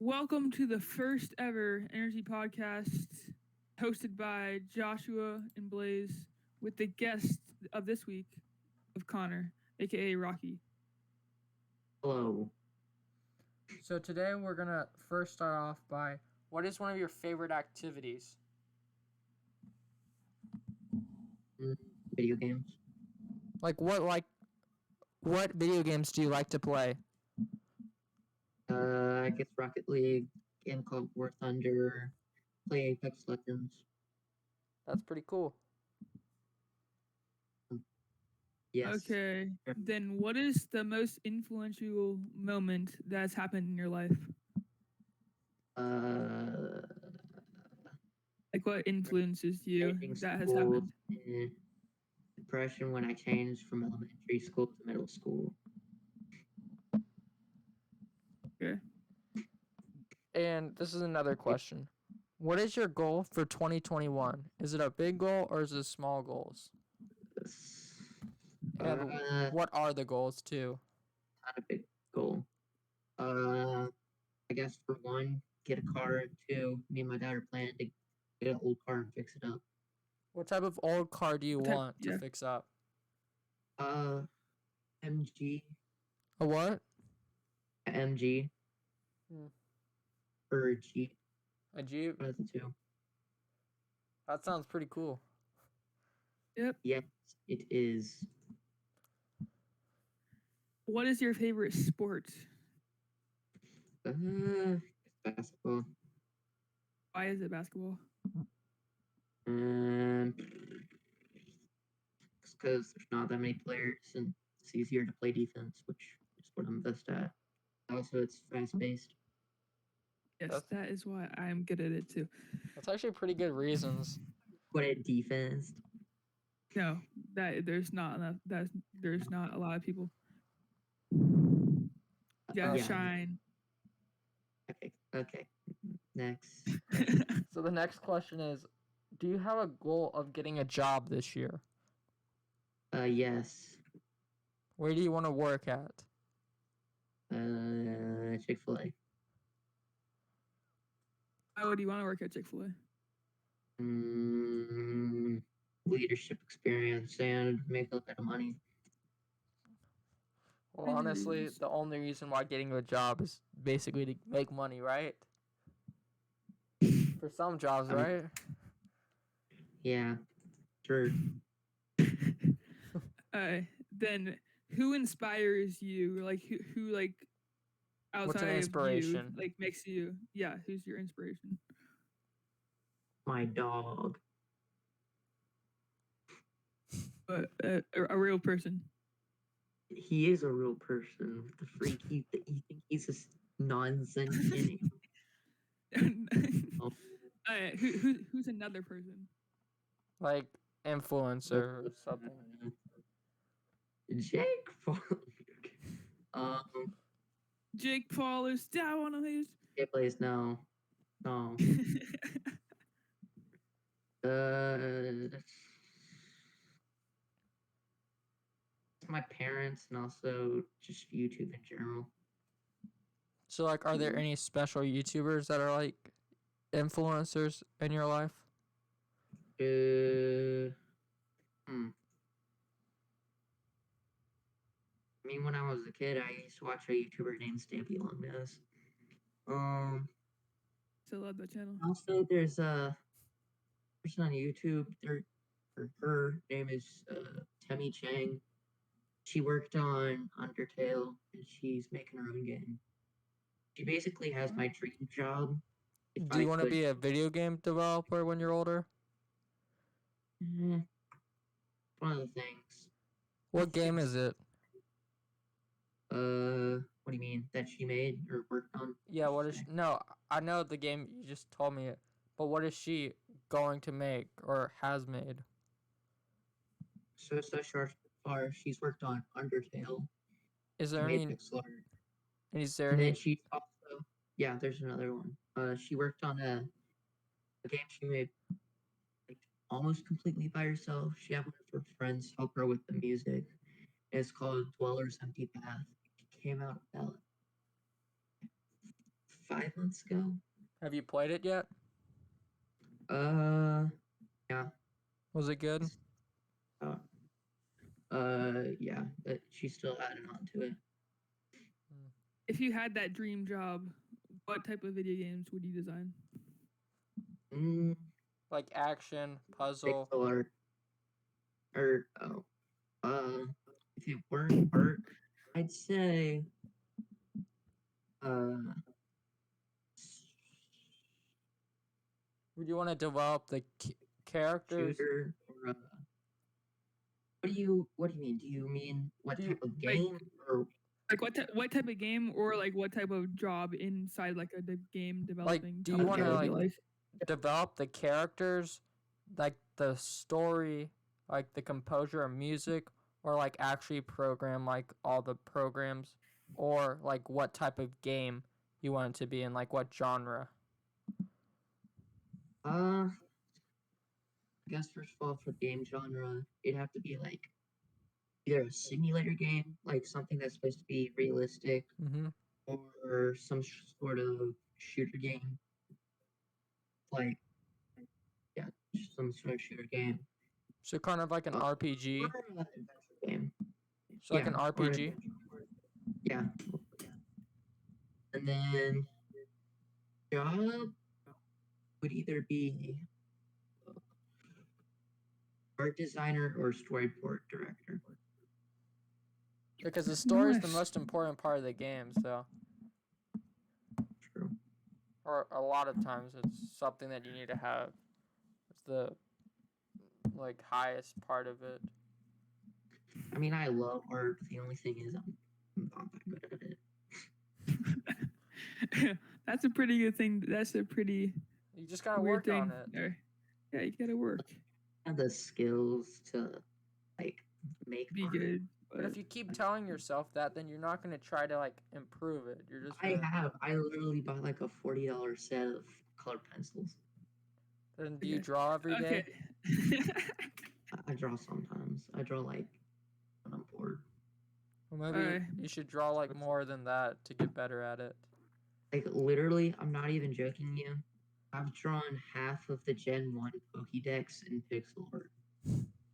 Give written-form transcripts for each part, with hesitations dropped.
Welcome to the first ever energy podcast hosted by Joshua and Blaze with the guest of this week of Connor, aka Rocky. Hello. So today we're gonna first start off by what is one of your favorite activities? Video games. What video games do you like to play? I guess Rocket League, game called War Thunder, play Apex Legends. That's pretty cool. Yes. Okay, then what is the most influential moment that's happened in your life? Uh, Like what influences you changing that has school, happened? depression when I changed from elementary school to middle school. Okay. And this is another question. What is your goal for 2021? Is it a big goal or is it small goals? And what are the goals too? Not a big goal. I guess for one, get a car, and two, me and my dad are planning to get an old car and fix it up. What type of old car do you want to Yeah. fix up? MG. A what? MG. Hmm. Or Jeep. A Jeep? One of the two. That sounds pretty cool. Yep. Yes, it is. What is your favorite sport? Basketball. Why is it basketball? Because there's not that many players and it's easier to play defense, which is what I'm best at. Also, it's fast paced. Yes, that is why I'm good at it too. That's actually pretty good reasons. Good at defense. No, that there's not enough. There's not a lot of people. Yeah, shine. Okay. Next. So the next question is, do you have a goal of getting a job this year? Yes. Where do you want to work at? Chick-fil-A. Why would you want to work at Chick-fil-A? Leadership experience and make a little bit of money. Well, honestly, the only reason why getting a job is basically to make money, right? For some jobs, right? Yeah, true. Then who inspires you? Like who like outside What's an inspiration? of you, like makes you? Yeah, who's your inspiration? My dog. A real person. He is a real person. What the freak? You think he's a nonsense? Who's another person? Like influencer or something. Jake Paul. Jake Paul is down on his. Yeah, please no. My parents and also just YouTube in general. So, like, are there any special YouTubers that are like influencers in your life? I mean, when I was a kid, I used to watch a YouTuber named Stampy Longnose. Still love that channel. Also, there's a person on YouTube. Her name is Temi Chang. She worked on Undertale, and she's making her own game. She basically has my dream job. Do you want to be a video game developer when you're older? One of the things. What game is it? What do you mean? That she made or worked on? Yeah, what is no, I know the game, you just told me it. But what is she going to make or has made? So far, she's worked on Undertale. Is there any? Is there and any? Then she's also there's another one. She worked on a game she made like almost completely by herself. She had one of her friends help her with the music. It's called Dweller's Empty Path. It came out about 5 months ago. Have you played it yet? Yeah. Was it good? Yeah, but she's still adding on to it. If you had that dream job, what type of video games would you design? Like action, puzzle. Pixel art. If it weren't art, I'd say, Would you want to develop the characters? shooter or what do you mean? Do you mean what type of game or Like what type of game or like what type of job inside like a game developing? do you want to company like develop the characters, like the story, like the composure of music, or like actually program like all the programs, or like what type of game you want it to be in, like what genre? I guess first of all for game genre, it'd have to be like either a simulator game, like something that's supposed to be realistic, or some sort of shooter game, like some sort of shooter game. So kind of like an RPG. Or an adventure game. So like an RPG. Yeah. And then job would either be art designer or storyboard director. Because the story is the most important part of the game, so. True. Or a lot of times it's something that you need to have. It's the like highest part of it. I mean, I love art. The only thing is I'm not that good at it. That's a pretty good thing. That's a pretty. You just gotta work on it. Yeah, you gotta work. I have the skills to like make Be art. good. But if you keep telling yourself that, then you're not gonna try to like improve it. You're just. I literally bought like a $40 set of colored pencils. Then do you draw every day? Okay. I draw sometimes. I draw like when I'm bored. Well, maybe you should draw like more than that to get better at it. Like literally, I'm not even joking you. I've drawn half of the Gen 1 Pokédex in pixel art.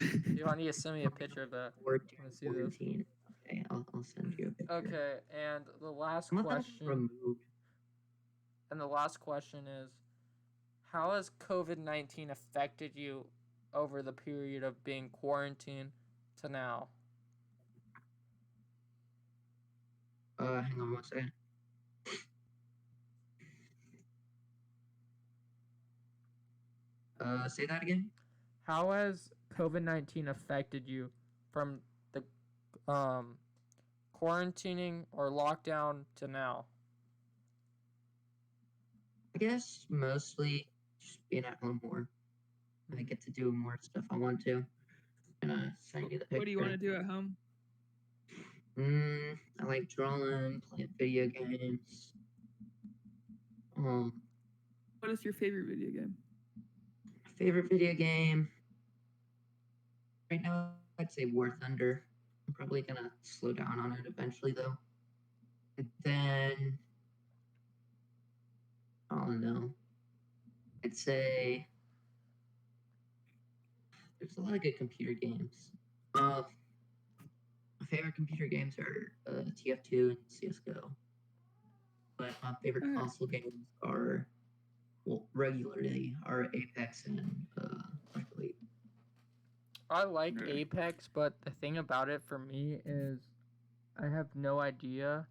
You want to send me a picture of that? I want to see this. Okay, I'll send you a picture. Okay, and the last Some of them question. removed. And the last question is, how has COVID-19 affected you over the period of being quarantined to now? Hang on one second. Say that again. How has COVID-19 affected you from the quarantining or lockdown to now? I guess mostly just being at home more. I get to do more stuff I want to. I'm gonna send you the picture. What do you want to do at home? I like drawing, playing video games. What is your favorite video game? Favorite video game? Right now, I'd say War Thunder. I'm probably gonna slow down on it eventually, though. And then, I don't know. I'd say there's a lot of good computer games. My favorite computer games are TF2 and CS:GO. But my favorite console games are, well, regularly are Apex and Rocket League. I like Apex, but the thing about it for me is I have no idea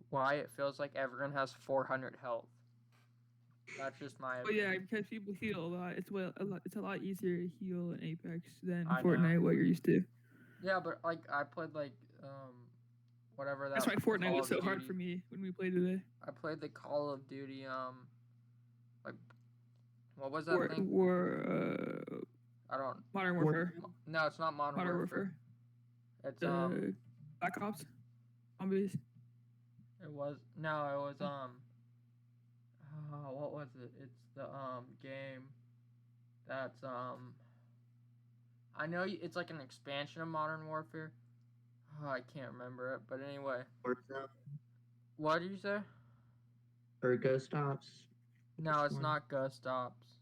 why it feels like everyone has 400 health. That's just my opinion. Yeah, because people heal a lot. It's a lot easier to heal in Apex than I Fortnite, know. what you're used to. Yeah, but like I played like whatever that. That's why Fortnite Call was so of hard Duty. for me when we played today. I played the Call of Duty like what was that thing? I don't. Modern Warfare. No, it's not Modern Warfare. It's Black Ops. Zombies. It was what was it? It's the game that's I know it's like an expansion of Modern Warfare. Oh, I can't remember it, but anyway. Warzone. What did you say? Or Ghost Ops. No, Which it's one? not Ghost Ops.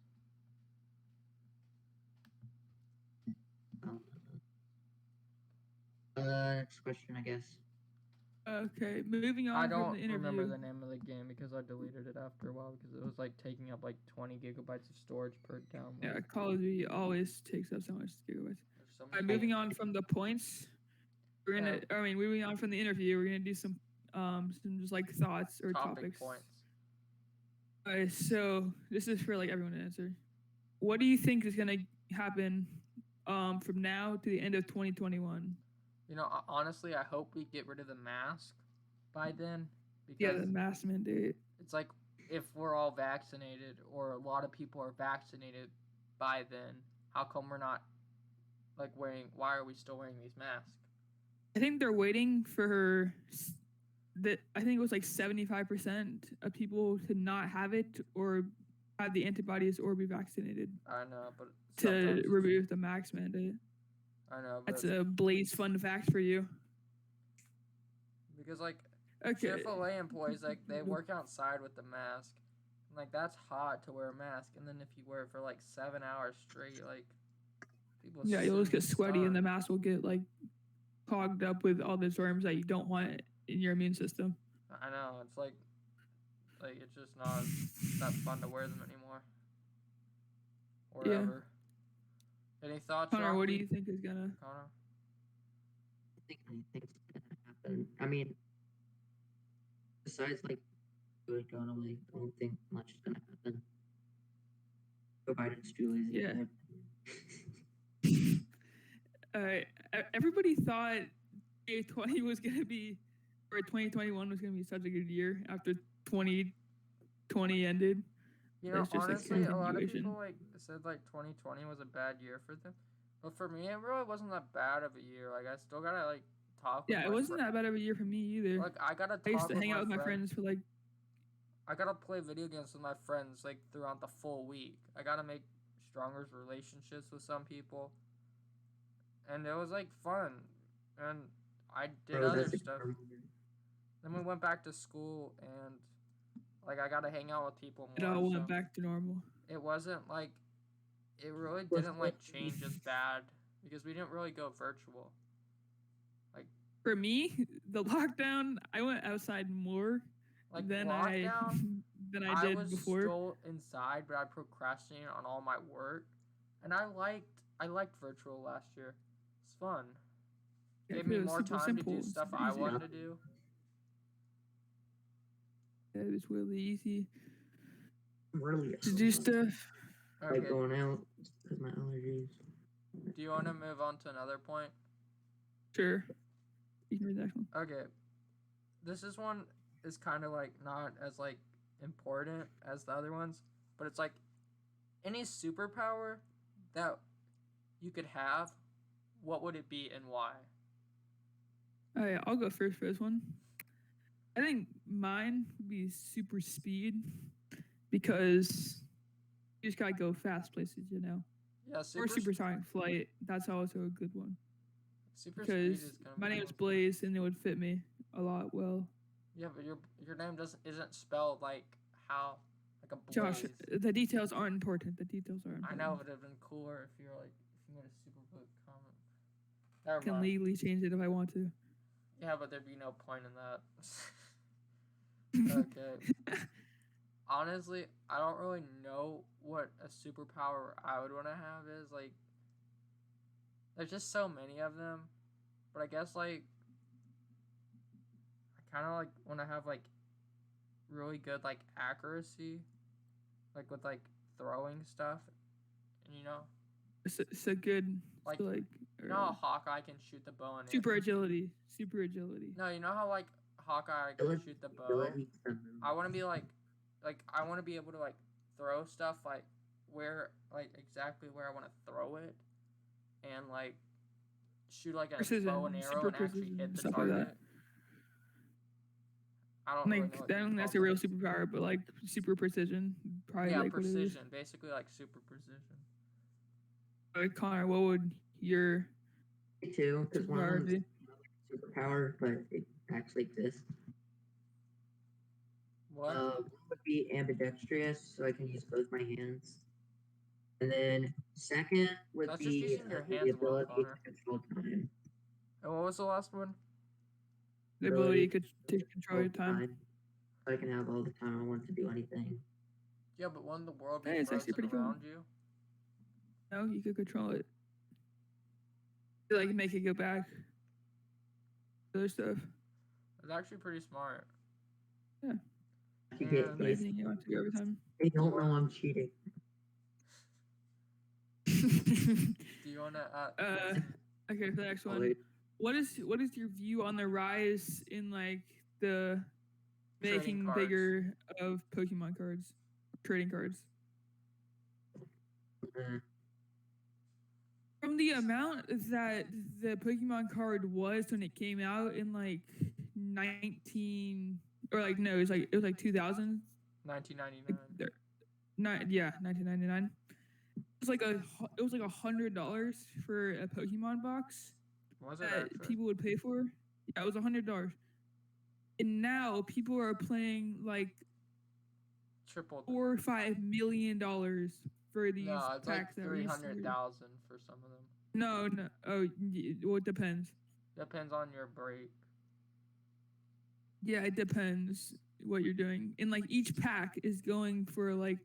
Um, next question, I guess. Okay, moving on I from don't the interview. remember the name of the game because I deleted it after a while because it was like taking up like 20 gigabytes of storage per download. Yeah, Call of Duty always takes up so much gigabytes. There's so Alright, many moving on from the points, we're gonna. Yeah. I mean, moving on from the interview, we're gonna do some just like thoughts or topic topics. points. Alright, so this is for like everyone to answer. What do you think is gonna happen from now to the end of 2021? You know, honestly, I hope we get rid of the mask by then Yeah, because the mask mandate. it's like if we're all vaccinated or a lot of people are vaccinated by then, how come we're not like wearing? Why are we still wearing these masks? I think they're waiting for that. I think it was like 75% of people to not have it or have the antibodies or be vaccinated I know, but to sometimes remove the mask mandate. I know, but That's a Blaze fun fact for you. because like Okay. Chick-fil-A employees, like they work outside with the mask, and, like that's hot to wear a mask, and then if you wear it for like 7 hours straight, like people. Yeah, you'll just soon get sweaty and the start. mask will get like clogged up with all the germs that you don't want in your immune system. I know it's like it's just not that fun to wear them anymore. Or Yeah. ever. Any thoughts, Connor, what do Rocky? you think is gonna? Connor? I think anything's gonna happen. I mean, besides like COVID going away, I don't think much is gonna happen. Joe Biden's too lazy. Yeah. Everybody thought 2020 was gonna be, or 2021 was gonna be such a good year after 2020 ended. You know, It's just, like, honestly, a lot of continuation. people like said like 2020 was a bad year for them, but for me, it really wasn't that bad of a year. Like I still gotta like talk. Yeah, with it my wasn't that bad of a year for me either. Like I gotta talk I used to with hang out with my friends for like. I gotta play video games with my friends like throughout the full week. I gotta make stronger relationships with some people, and it was like fun, and I did Bro, other that's a stuff. terrible- Then we went back to school, and like I gotta hang out with people It more. all so went back to normal. it wasn't like it really Was didn't like it- change as bad because we didn't really go virtual. For me, the lockdown, I went outside more Like than lockdown, than I did was before. still inside, but I procrastinated on all my work, and I liked virtual last year. It's fun. Yeah, Gave 'cause me it was more super time simple, to do stuff super I easy. wanted to do. Yeah, it was really easy I'm really to do stuff. like Okay, going out because my allergies. do you want to move on to another point? Sure. You can read the next one. Okay, this is one is kind of like not as like important as the other ones, but it's like any superpower that you could have, what would it be and why? Oh yeah, I'll go first for this one. I think mine would be super speed because you just gotta go fast places, you know. Yeah, Or supersonic flight. That's also a good one super speed because is kind of my the name is most- Blaze and it would fit me a lot well. Yeah, but your name isn't spelled like how like a blaze. Josh, the details aren't important. The details aren't I important. know it would have been cooler if you were like if you made a super book comment. Never I can mind. legally change it if I want to. Yeah, but there'd be no point in that. Okay. Honestly, I don't really know what a superpower I would want to have is. Like, there's just so many of them. But I guess, like, I kind of, like, want to have, like, really good, like, accuracy. Like, with, like, throwing stuff. And, you know? It's a good Like, like You know how Hawkeye can shoot the bow and super arrow? agility. Super agility. No, you know how, like, Hawkeye can Ability- shoot the bow? ability to move. I want to be like I want to be able to like throw stuff like where like exactly where I want to throw it, and like shoot like a Precision, bow and arrow super and actually precision, hit the stuff like that. target. I don't I really think know what I don't think you that's call a real that. superpower, but like super precision, probably Yeah, like what it is. precision, basically like super precision. Connor, what would your Me too, because one superpower of them's be? superpower, but it actually exists. What? one would be ambidextrous, so I can use both my hands. And then second would That's just be using your the hands well, ability Connor. to control time. And what was the last one? The ability to control your time. So I can have all the time I want to do anything. Yeah, but wouldn't the world be Hey, it's actually frozen pretty cool. around you? No, you could control it. Like make it go back. Other stuff. It's actually pretty smart. You Yeah. get But hit. anything you want to do every time. They don't know I'm cheating. Do you wanna Okay, for the next one. Alright. What is your view on the rise in like the Trading making cards. bigger of Pokemon cards, trading cards? From the amount that the Pokemon card was when it came out in like 19 or like no, it was like 2000. 1999. Yeah, 1999. It was like $100 for a Pokemon box Was it that actually? people would pay for. Yeah, it was $100. And now people are playing like Triple. $4 or $5 million for these No, it's like packs that were used to- 300,000 for some of them. No. Oh, well, it depends. Depends on your break. Yeah, it depends what you're doing. And like each pack is going for like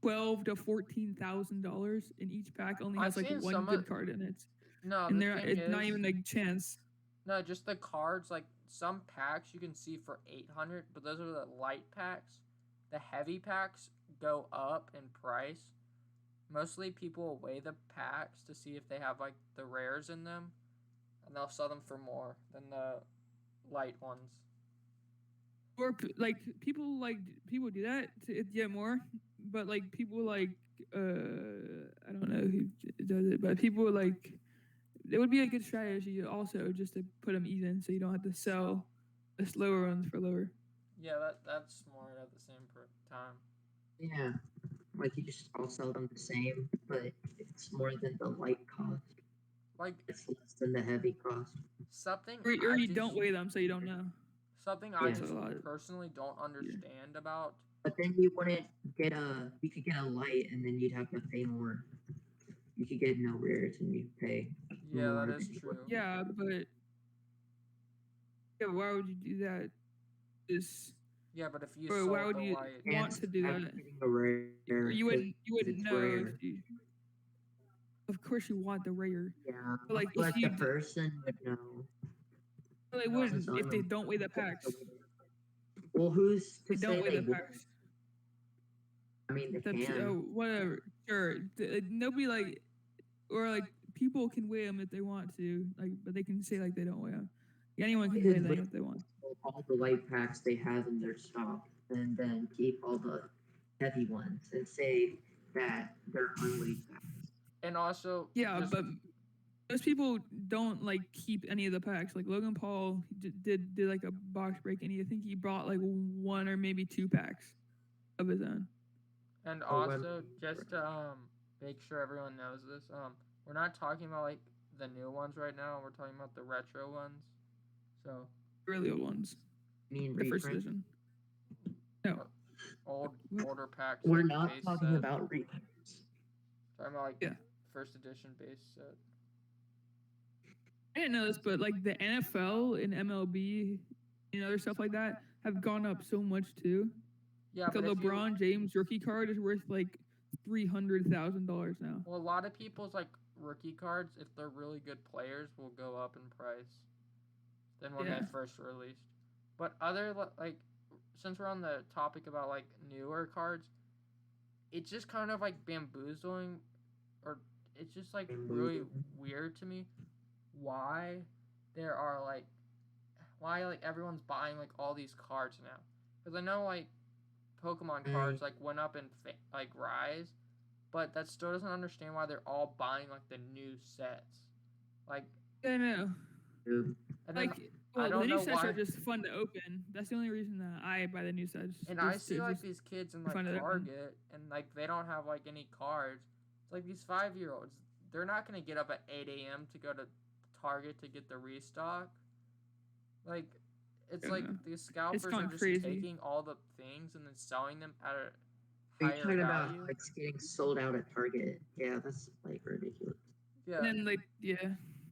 $12,000 to $14,000, and each pack only I've has like seen one some good of- card in it. No, And the there thing it's is, not even a chance. no, just the cards. Like some packs you can see for 800, but those are the light packs. The heavy packs go up in price. Mostly people will weigh the packs to see if they have like the rares in them, and they'll sell them for more than the light ones. Or people do that to get more, but like people like I don't know who does it, but people like it would be a good strategy also just to put them even so you don't have to sell the slower ones for lower. Yeah, that's smart at the same time. Yeah. Like you just all sell them the same, but it's more than the light cost. Like It's less than the heavy cost. something Or I you just- don't weigh them so you don't know. Something I Yeah. just A lot. personally don't understand about. But then you wouldn't get you could get a light and then you'd have to pay more. You could get no rares and you'd pay. Yeah, more that is than you true. would. Yeah, but yeah, why would you do that? Just Yeah, but if you Or sold why would the you- light, want Chance to do of that. getting a rare. you wouldn't it's know rare. if you. Of course, you want the rare. Yeah, But, like, but if the you- person would know. Well, they No, wouldn't since if I'm they a- don't weigh the packs. Well, who's to They don't say weigh they the would? packs. I mean, they That's can. whatever. Sure, nobody like, or like people can weigh them if they want to, like, but they can say like they don't weigh them. Anyone can weigh them if they want. All the light packs they have in their stock, and then keep all the heavy ones, and say that they're unweighed packs. and also Yeah, just- but most people don't like keep any of the packs. Like Logan Paul did like a box break, and I think he brought like one or maybe two packs of his own. and Oh, also just to make sure everyone knows this, we're not talking about like the new ones right now. We're talking about the retro ones. So Really old ones, I mean, the first reprint. edition. No, older packs. We're like not base talking set. about reprints. Talking about like Yeah. first edition base set. I didn't know this, but like the NFL and MLB and other stuff like that have gone up so much too. Yeah, Like a but if you- LeBron James rookie card is worth like $300,000 now. well, a lot of people's like rookie cards, if they're really good players, will go up in price than when Yeah. they first released. But other like, since we're on the topic about like newer cards, it's just kind of like bamboozling, or it's just like really Bamboozling. weird to me why there are like why like everyone's buying like all these cards now, because I know like Pokemon cards like went up in like rise, but that still doesn't understand why they're all buying like the new sets, like I know. Dude, and then, Like, well, don't the new know sets why- are just fun to open. That's the only reason that I buy the new sets. and I just see to like just- these kids in for like fun of that one. Target and like they don't have like any cards. It's like these 5-year-olds, they're not gonna get up at 8 a.m. to go to Target to get the restock. Like it's I like know. the scalpers are gone just crazy. taking all the things and then selling them at a Are you higher talking about value. how it's getting sold out at Target? Yeah, that's like ridiculous. Yeah, And then like yeah,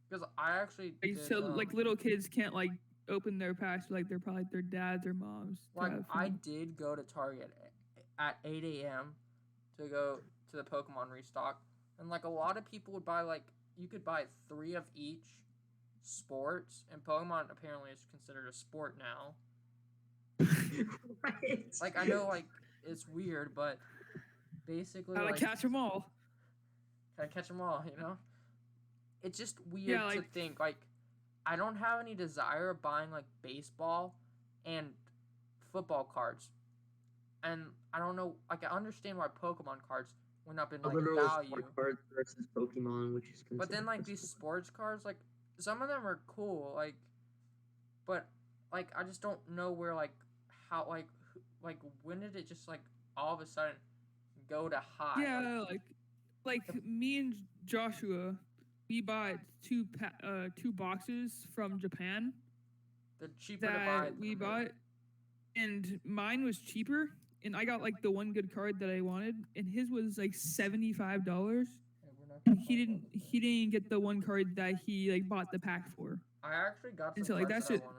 because I actually like, did. so like little kids can't like open their packs like they're probably their dads or moms. To Like have I fun. did go to Target at 8 a.m. to go to the Pokemon restock, and like a lot of people would buy like you could buy 3 of each sports, and Pokemon apparently is considered a sport now. Right. Like I know like it's weird, but basically Gotta like catch them all. gotta catch them all, you know. It's just weird Yeah, to like- think like I don't have any desire of buying like baseball and football cards, and I don't know. Like I understand why Pokemon cards went up in A like literal value, sport card versus Pokemon, which is but then considered like a these sport. sports cards, like some of them are cool, like, but like I just don't know where like how like when did it just like all of a sudden go to high? Yeah, like me and Joshua, we bought two boxes from Japan They're cheaper to buy. that we than the- bought, and mine was cheaper, and I got like the one good card that I wanted, and his was like $75. Yeah, we're not And gonna he talk didn't about this he didn't get the one card that he like bought the pack for. I actually got some And so, like, cards that's that I it. wanna.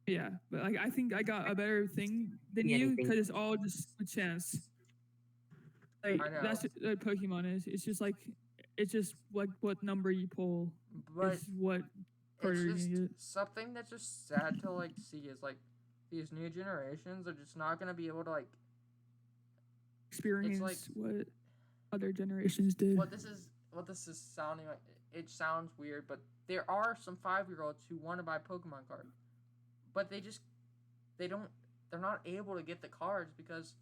Yeah, but like I think I got a better thing than Yeah, you anything. because it's all just a chance. Like I know. that's what Pokemon is. It's just like what number you pull But is what card it's you're just gonna get. something that's just sad to like see is like these new generations are just not gonna be able to like Experience what other generations did. what this is sounding like. It sounds weird, but there are some 5-year-olds who want to buy Pokemon cards, but they're not able to get the cards because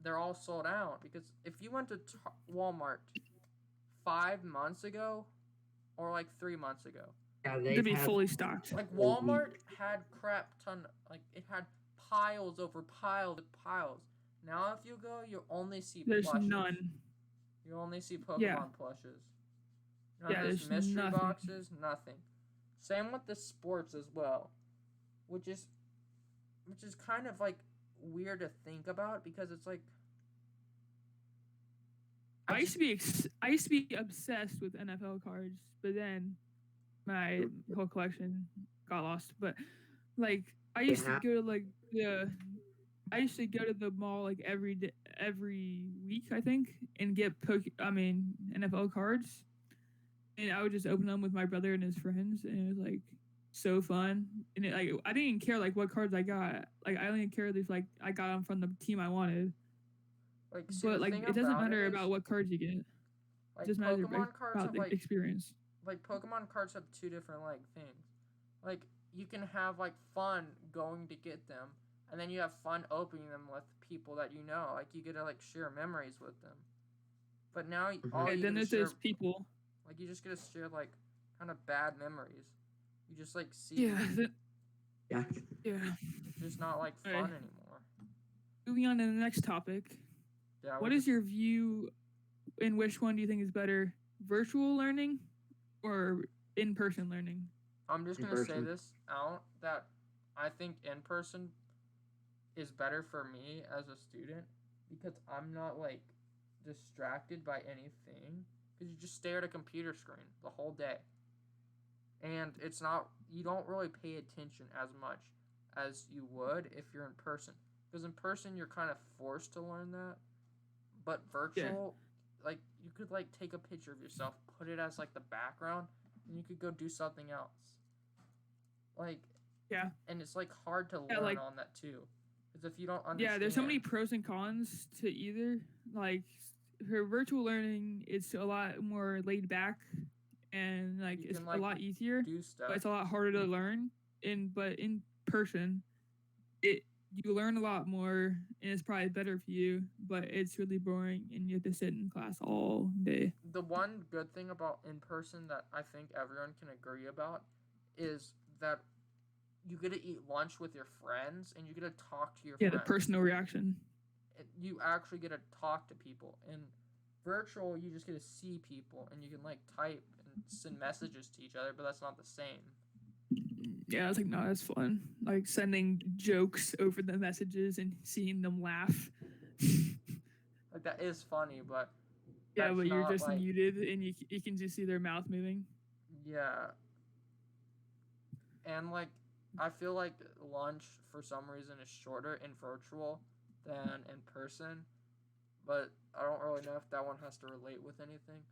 they're all sold out. Because if you went to Walmart 5 months ago or like 3 months ago, Yeah, To be fully stocked. like Whole Walmart had crap ton, like it had piles over piles of piles. Now if you go, you only see There's plushes. none. You only see Pokemon Yeah. plushes. None Yeah, of those there's mystery nothing. boxes, nothing. Same with the sports as well, which is kind of like weird to think about because it's like I used to be obsessed with NFL cards, but then my whole collection got lost. But like I used to go to the mall like every week I think and get NFL cards, and I would just open them with my brother and his friends, and it was like so fun. And I didn't even care like what cards I got. Like I only cared if like I got them from the team I wanted. like see, But the like thing it doesn't about matter is, about what cards you get. like It just matters Pokemon cards about have the like experience. Pokemon cards have two different like things. Like you can have like fun going to get them, and then you have fun opening them with people that you know. Like you get to like share memories with them. But now all And you then get to there's share, those people. like you just get to share like kind of bad memories. You just like see. Yeah. Yeah. Yeah. It's just not like fun Right. anymore. Moving on to the next topic. Yeah. What is your view and which one do you think is better? Virtual learning or in-person learning? I'm just In gonna say person. this out that I think in person is better for me as a student because I'm not like distracted by anything because you just stare at a computer screen the whole day, and it's not you don't really pay attention as much as you would if you're in person because in person you're kind of forced to learn that, but virtual like you could like take a picture of yourself, put it as like the background, and you could go do something else. Like Yeah. and it's like hard to Yeah, learn like- on that too, because if you don't understand, Yeah, there's so many pros and cons to either. Like for virtual learning, it's a lot more laid back and like You it's can, a like, lot easier, do stuff. but it's a lot harder to learn. But in person, you learn a lot more and it's probably better for you, but it's really boring and you have to sit in class all day. The one good thing about in person that I think everyone can agree about is that you get to eat lunch with your friends and you get to talk to your Yeah, friends. the personal reaction. You actually get to talk to people. In virtual, you just get to see people and you can like type and send messages to each other, but that's not the same. Yeah, I was like, no, that's fun. Like sending jokes over the messages and seeing them laugh. Like that is funny, but Yeah, that's but you're not just like muted and you can just see their mouth moving. yeah. And like I feel like lunch for some reason is shorter in virtual than in person, but I don't really know if that one has to relate with anything.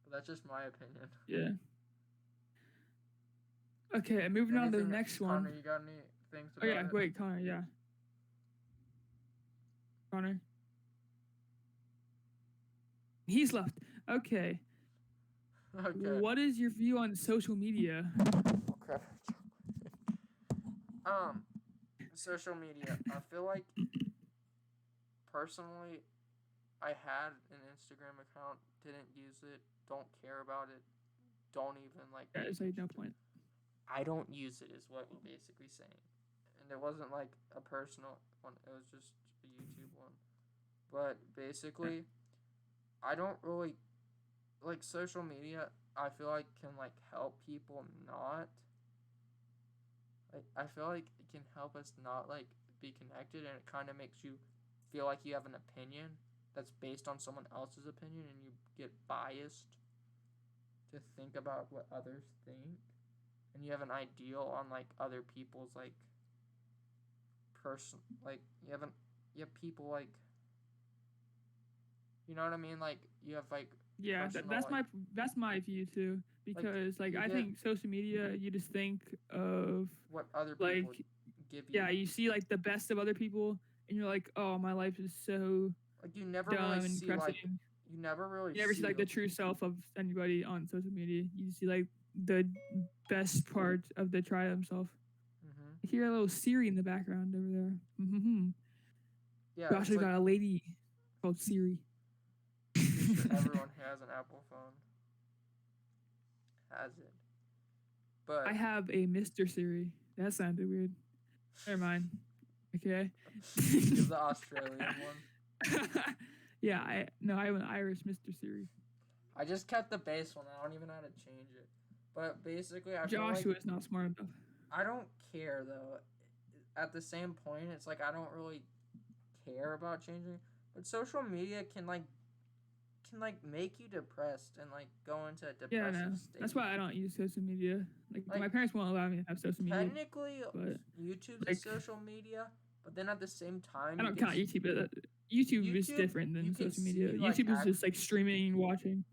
But that's just my opinion. Yeah. Okay, moving on to the Anything, next Connor, one. you got any things Oh about yeah, it? wait, Connor, yeah. Connor. He's left. Okay. Okay. What is your view on social media? Oh, crap. Social media. I feel like personally, I had an Instagram account, didn't use it, don't care about it, don't even like. Yeah, it's like no point. I don't use it, is what we're basically saying. And it wasn't like a personal one, it was just a YouTube one. But basically, I don't really like social media. I feel like can like help people not. Like I feel like it can help us not like be connected, and it kind of makes you feel like you have an opinion that's based on someone else's opinion, and you get biased to think about what others think, and you have an ideal on like other people's like person, like you have people like, you know what I mean, like you have like Yeah, personal, that's my view too. Because like you I get think social media, you just think of what other like people give you. yeah, you see like the best of other people, and you're like, oh, my life is so Like you never dumb really and see depressing. like you never really You never see like the true self of anybody on social media. You see like the best part of the try themselves. Mm-hmm. I hear a little Siri in the background over there. Mm-hmm. Yeah, Josh it's has like got a lady called Siri. pretty sure everyone who has an Apple phone has it. But I have a Mr. Siri. That sounded weird. Never mind. Okay. you're the Australian one. Yeah, I have an Irish Mr. Siri. I just kept the base one. I don't even know how to change it. But basically, I feel Joshua like is not smart enough. I don't care though. At the same point, it's like I don't really care about changing. But social media can like make you depressed and like go into a Yeah, depressive no. state. That's why I don't use social media. Like Like, my parents won't allow me to have social media. Technically, but, YouTube's like, a social media, but then at the same time, I don't count YouTube. But YouTube is YouTube, different you than can social media. see, like, YouTube is just like streaming and watching.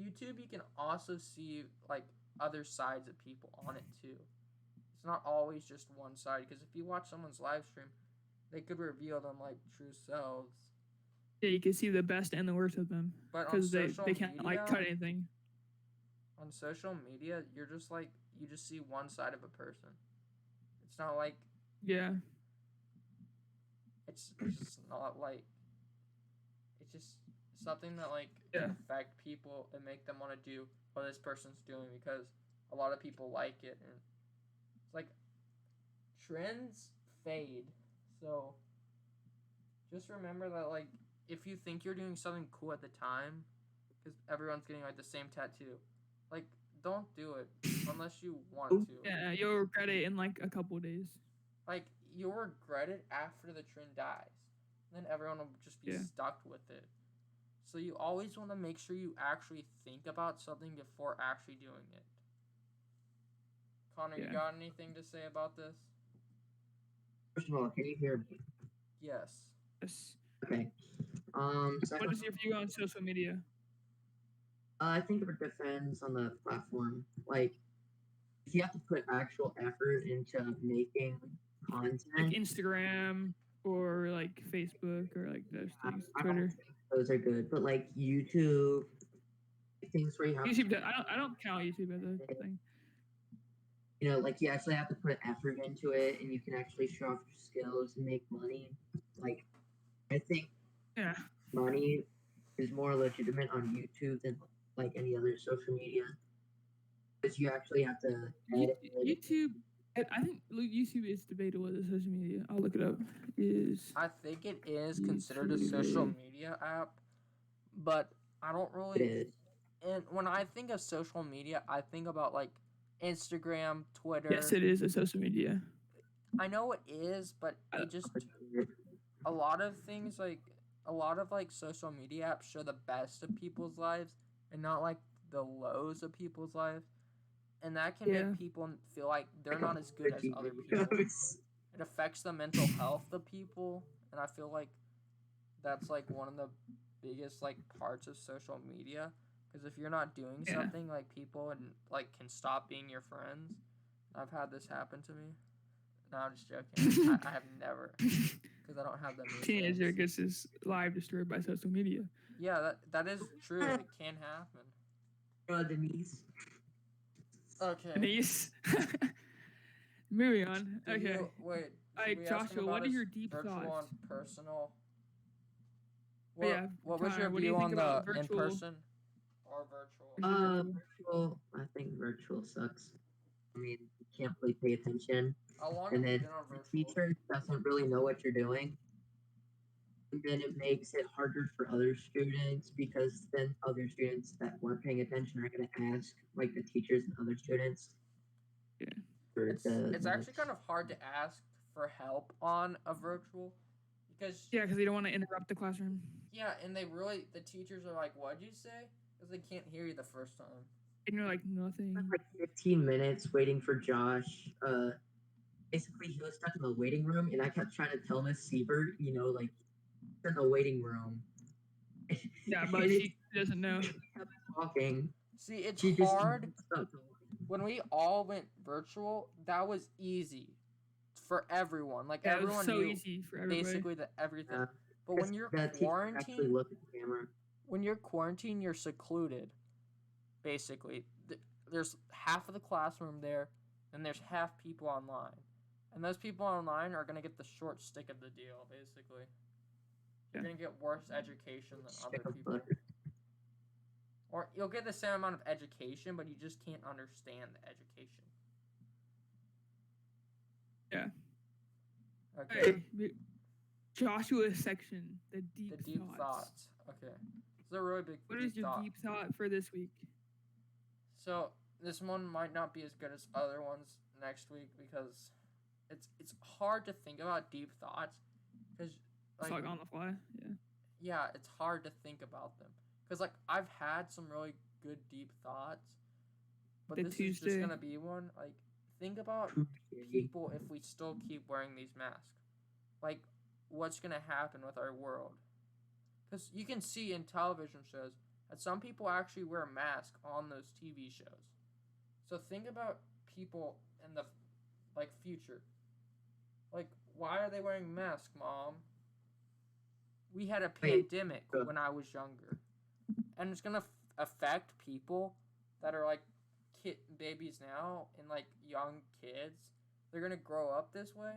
YouTube, you can also see like other sides of people on it too. It's not always just one side, because if you watch someone's live stream, they could reveal them like true selves. Yeah, you can see the best and the worst of them But on because social they can't like media, cut anything. on social media, you're just like you just see one side of a person. It's not like Yeah. it's just not like it's just something that like Yeah. can affect people and make them want to do what this person's doing, because a lot of people like it, and it's like trends fade. So just remember that like if you think you're doing something cool at the time, because everyone's getting like the same tattoo, like don't do it unless you want to. Yeah, you'll regret it in like a couple of days. Like you'll regret it after the trend dies. Then everyone will just be stuck with it. So you always want to make sure you actually think about something before actually doing it. Connor, you got anything to say about this? First of all, can you hear me? Yes. Yes. Okay. What is your view on social media? I think it depends on the platform. Like, if you have to put actual effort into making content, Like Instagram or like Facebook or like those things, I don't Twitter. think those are good. But like YouTube, things where you have YouTube, I don't count YouTube as a thing. You know, like you actually have to put effort into it, and you can actually show off your skills and make money. Like, I think money is more legitimate on YouTube than like any other social media, because you actually have to edit YouTube. I think YouTube is debatable as a social media. I'll look it up. I think it is considered a social media app, but I don't really. It is. And when I think of social media, I think about like Instagram, Twitter. Yes, it is a social media. I know it is, but I- it just a lot of things like a lot of like social media apps show the best of people's lives and not like the lows of people's lives, and that can Yeah. make people feel like they're not as good as other people. It affects the mental health of people, and I feel like that's like one of the biggest like parts of social media, because if you're not doing Yeah. something, like people and like can stop being your friends. I've had this happen to me. No, I'm just joking. I have never, because I don't have that many Teenager friends. gets his life destroyed by social media. Yeah, that is true. It can happen. Denise. Okay. Denise. Moving on. Did Okay. you- wait. should Alright, we ask him Joshua, about what are his your deep virtual thoughts? and personal? But yeah, What was Connor, your what do you view think on about the in virtual- person or virtual? Virtual. I think virtual sucks. I mean, you can't really pay attention, How long and have you then been on the virtual? teacher doesn't really know what you're doing. And then it makes it harder for other students because then other students that weren't paying attention are going to ask like the teachers and other students. Yeah. for It's the actually kind of hard to ask for help on a virtual, because Yeah, because they don't want to interrupt the classroom. yeah, and the teachers are like, "What'd you say?" Because they can't hear you the first time. And you're like, nothing. spent like 15 minutes waiting for Josh. Basically, he was stuck in the waiting room, and I kept trying to tell Miss Siebert, like, in the waiting room. Yeah, but And she doesn't know. she kept talking. See, it's She just hard. stopped talking. When we all went virtual, that was easy for everyone. Like Yeah, it everyone was so knew easy for everybody. basically everything. Yeah, But when you're the teacher could actually quarantined, look at the camera. when you're quarantined, you're secluded. Basically, there's half of the classroom there, and there's half people online, and those people online are gonna get the short stick of the deal. Basically, you're Yeah. gonna get worse education than Stick other of people, butter. or you'll get the same amount of education, but you just can't understand the education. Yeah. Okay. Okay, Joshua's section, the deep, The deep thoughts. Okay. It's a really big What deep is your thought. deep thought for this week? So this one might not be as good as other ones next week because it's hard to think about deep thoughts because It's like on the fly. Yeah. yeah, it's hard to think about them because like I've had some really good deep thoughts, but The this is Tuesday. just gonna be one. Like think about people if we still keep wearing these masks. Like what's gonna happen with our world? Because you can see in television shows that some people actually wear masks on those TV shows. So think about people in the like future. Like, why are they wearing masks, Mom? We had a Wait, pandemic uh, when I was younger, and it's gonna affect people that are like babies now and like young kids. They're gonna grow up this way.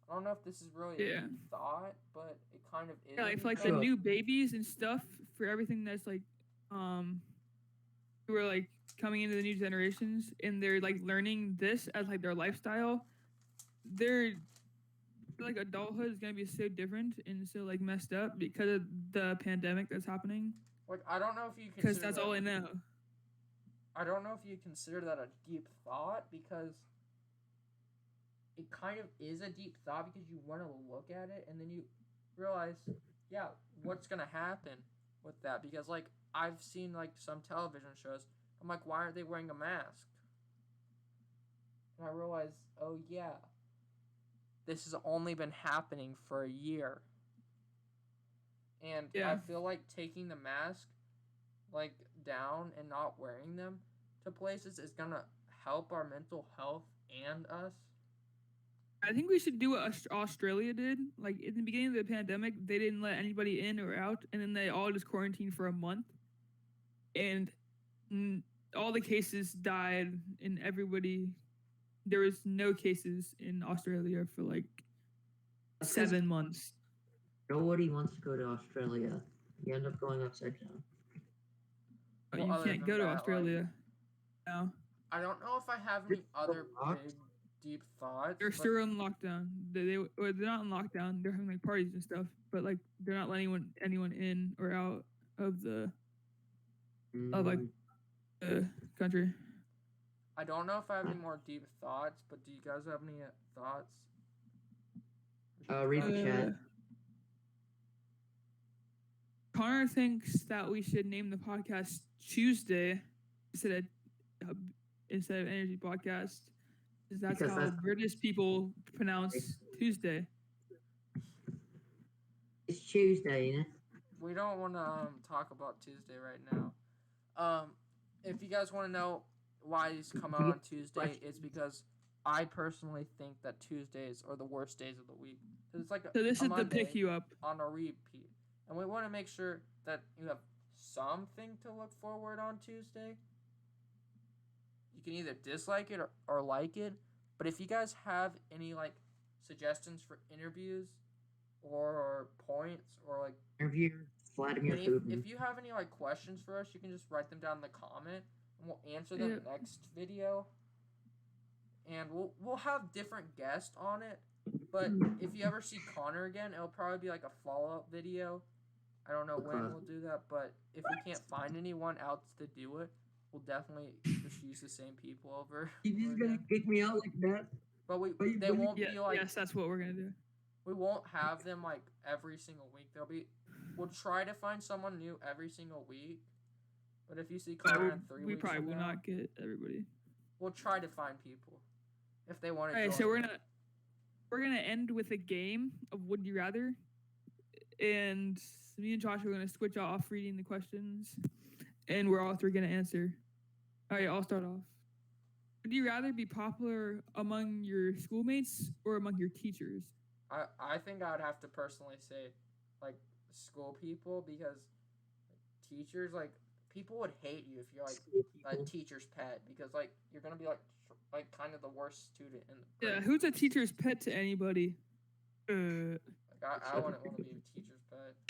I don't know if this is really a Yeah. deep thought, but it kind of is. Yeah, a like deep for like the thought. new babies and stuff, for everything that's like, who are like coming into the new generations and they're like learning this as like their lifestyle. They're like adulthood is gonna be so different and so like messed up because of the pandemic that's happening. Like I don't know if you Because consider that's that, all I know. I don't know if you consider that a deep thought because it kind of is a deep thought because you want to look at it and then you realize, yeah, what's gonna happen with that? Because like I've seen like some television shows, I'm like, why aren't they wearing a mask? And I realize, oh yeah, this has only been happening for a year. And I Yeah. feel like taking the mask like down and not wearing them to places is gonna help our mental health and us. I think we should do what Australia did. Like in the beginning of the pandemic, they didn't let anybody in or out, and then they all just quarantined for a month, and all the cases died, and everybody. There was no cases in Australia for like That's 'cause 7 months. Nobody wants to go to Australia. You end up going upside down. But Well, you other can't than go to that, like- Australia now. I don't know if I have any It's other locked. big deep thoughts. They're but still in lockdown. They're not in lockdown. They're having like parties and stuff, but like they're not letting anyone in or out of the like Mm, the country. I don't know if I have any more deep thoughts, but do you guys have any thoughts? Read the chat. Connor thinks that we should name the podcast Tuesday instead of Energy Podcast, because that's Because how that's- British people pronounce Tuesday. It's Tuesday, isn't it? We don't want to talk about Tuesday right now. If you guys want to know why these come out on Tuesday, it's because I personally think that Tuesdays are the worst days of the week. 'Cause it's like So this a is to Monday pick you up. on a repeat, and we want to make sure that you have something to look forward on Tuesday. You can either dislike it or like it, but if you guys have any like suggestions for interviews or points or like Interview Vladimir and Putin. if you have any like questions for us, you can just write them down in the comment, and we'll answer them Yep. next video. And we'll have different guests on it. But if you ever see Connor again, it'll probably be like a follow-up video. I don't know when we'll do that, but if we can't find anyone else to do it, we'll definitely just use the same people over. You just over gonna again. kick me out like that? But you- they but you- won't Yeah, be like yes, that's what we're gonna do. we won't have them like every single week. We'll try to find someone new every single week. But if you see But Connor in 3 we weeks probably from will now, not get everybody. we'll try to find people if they want to. Alright, so we're gonna end with a game of Would You Rather, and me and Josh are gonna switch off reading the questions, and we're all three gonna answer. All right, I'll start off. Would you rather be popular among your schoolmates or among your teachers? I think I would have to personally say, like, school people, because teachers, like, people would hate you if you're like a teacher's pet, because like you're gonna be like kind of the worst student in the Yeah, grade. who's a teacher's pet to anybody? Like, I wouldn't want to be